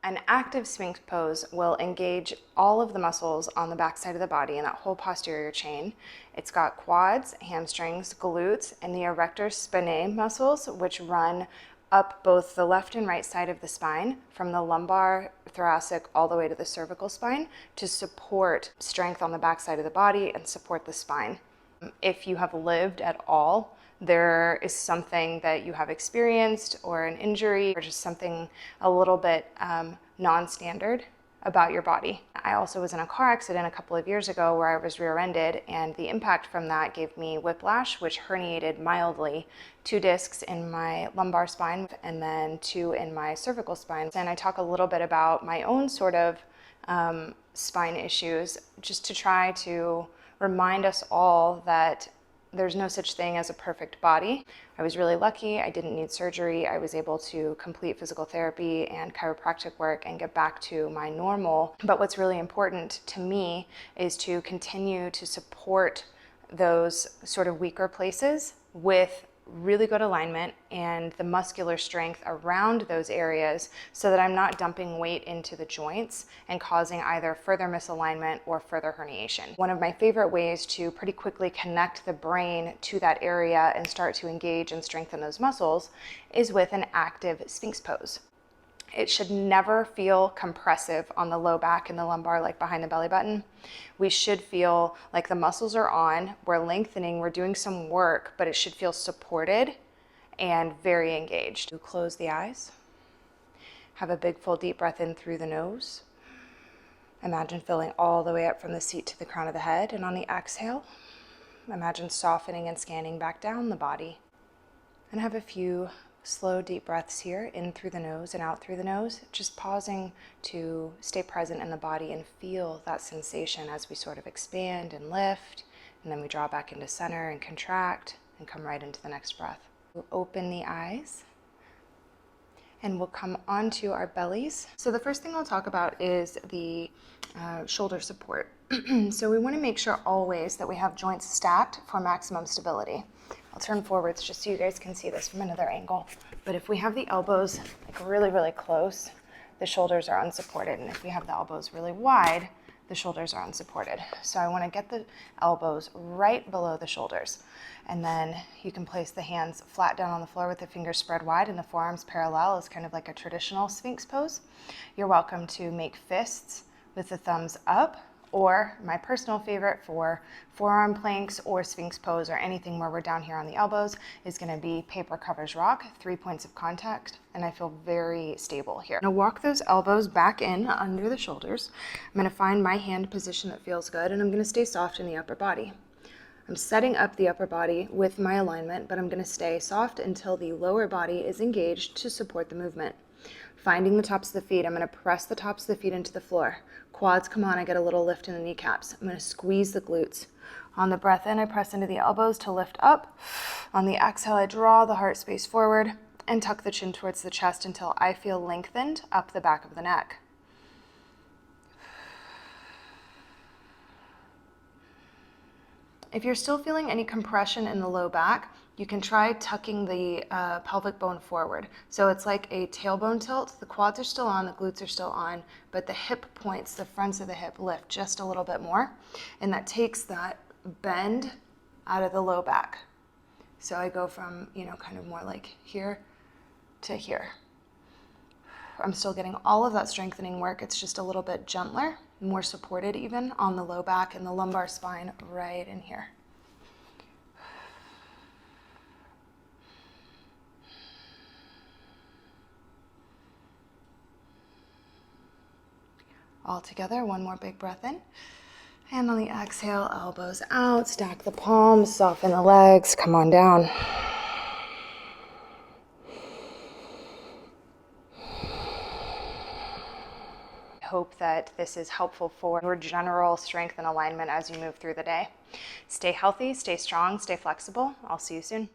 An active Sphinx pose will engage all of the muscles on the back side of the body and that whole posterior chain. It's got quads, hamstrings, glutes, and the erector spinae muscles, which run up both the left and right side of the spine, from the lumbar, thoracic, all the way to the cervical spine, to support strength on the back side of the body and support the spine. If you have lived at all, there is something that you have experienced or an injury or just something a little bit non-standard about your body. I also was in a car accident a couple of years ago where I was rear-ended, and the impact from that gave me whiplash, which herniated mildly 2 discs in my lumbar spine and then 2 in my cervical spine. And I talk a little bit about my own sort of spine issues, just to try to remind us all that there's no such thing as a perfect body. I was really lucky. I didn't need surgery. I was able to complete physical therapy and chiropractic work and get back to my normal. But what's really important to me is to continue to support those sort of weaker places with really good alignment and the muscular strength around those areas, so that I'm not dumping weight into the joints and causing either further misalignment or further herniation. One of my favorite ways to pretty quickly connect the brain to that area and start to engage and strengthen those muscles is with an active Sphinx pose. It should never feel compressive on the low back and the lumbar, like behind the belly button. We should feel like the muscles are on, we're lengthening, we're doing some work, but it should feel supported and very engaged. Close the eyes. Have a big full deep breath in through the nose. Imagine filling all the way up from the seat to the crown of the head, and on the exhale, imagine softening and scanning back down the body. And have a few slow, deep breaths here, in through the nose and out through the nose, just pausing to stay present in the body and feel that sensation as we sort of expand and lift, and then we draw back into center and contract and come right into the next breath. We'll open the eyes and we'll come onto our bellies. So the first thing I'll talk about is the shoulder support. So we want to make sure always that we have joints stacked for maximum stability. I'll turn forwards just so you guys can see this from another angle. But if we have the elbows like really, really close, the shoulders are unsupported. And if we have the elbows really wide, the shoulders are unsupported. So I want to get the elbows right below the shoulders. And then you can place the hands flat down on the floor with the fingers spread wide and the forearms parallel, as kind of like a traditional Sphinx pose. You're welcome to make fists with the thumbs up, or my personal favorite for forearm planks or Sphinx pose or anything where we're down here on the elbows is going to be paper covers rock, 3 points of contact, and I feel very stable here. Now walk those elbows back in under the shoulders. I'm going to find my hand position that feels good, and I'm going to stay soft in the upper body. I'm setting up the upper body with my alignment, but I'm going to stay soft until the lower body is engaged to support the movement. Finding the tops of the feet, I'm going to press the tops of the feet into the floor. Quads come on, I get a little lift in the kneecaps. I'm going to squeeze the glutes. On the breath in, I press into the elbows to lift up. On the exhale, I draw the heart space forward and tuck the chin towards the chest until I feel lengthened up the back of the neck. If you're still feeling any compression in the low back, you can try tucking the pelvic bone forward. So it's like a tailbone tilt. The quads are still on, the glutes are still on, but the hip points, the fronts of the hip lift just a little bit more. And that takes that bend out of the low back. So I go from, kind of more like here to here. I'm still getting all of that strengthening work. It's just a little bit gentler, more supported even on the low back and the lumbar spine right in here. All together, one more big breath in. And on the exhale, elbows out, stack the palms, soften the legs, come on down. I hope that this is helpful for your general strength and alignment as you move through the day. Stay healthy, stay strong, stay flexible. I'll see you soon.